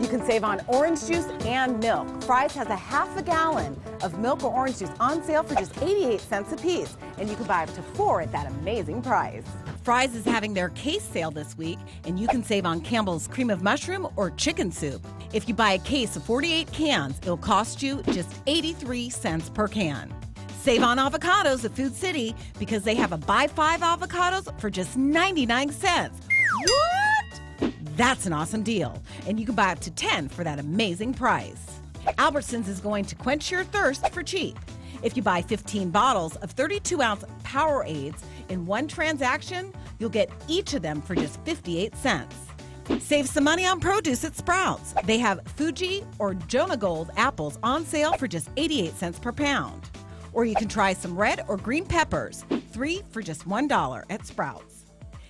You can save on orange juice and milk. Fry's has a half a gallon of milk or orange juice on sale for just 88 cents a piece, and you can buy up to 4 at that amazing price. Fry's is having their case sale this week, and you can save on Campbell's cream of mushroom or chicken soup. If you buy a case of 48 cans, it'll cost you just 83 cents per can. Save on avocados at Food City because they have a buy 5 avocados for just 99 cents. What? That's an awesome deal, and you can buy up to 10 for that amazing price. Albertsons is going to quench your thirst for cheap. If you buy 15 bottles of 32-ounce Powerades in one transaction, you'll get each of them for just 58 cents. Save some money on produce at Sprouts. They have Fuji or Jonah Gold apples on sale for just 88 cents per pound. Or you can try some red or green peppers, 3 for just $1 at Sprouts.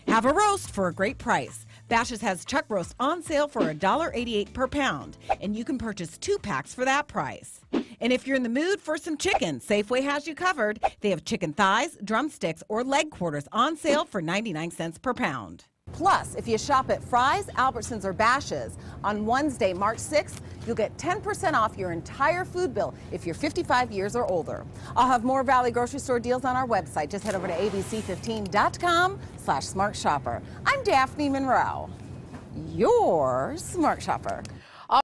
Have a roast for a great price. Bashas' has chuck roast on sale for $1.88 per pound, and you can purchase 2 packs for that price. And if you're in the mood for some chicken, Safeway has you covered. They have chicken thighs, drumsticks, or leg quarters on sale for 99 cents per pound. Plus, if you shop at Fry's, Albertsons, or Bashas' on Wednesday, March 6th, you'll get 10% off your entire food bill if you're 55 years or older. I'll have more Valley Grocery Store deals on our website. Just head over to abc15.com/smartshopper. I'm Daphne Monroe, your smart shopper.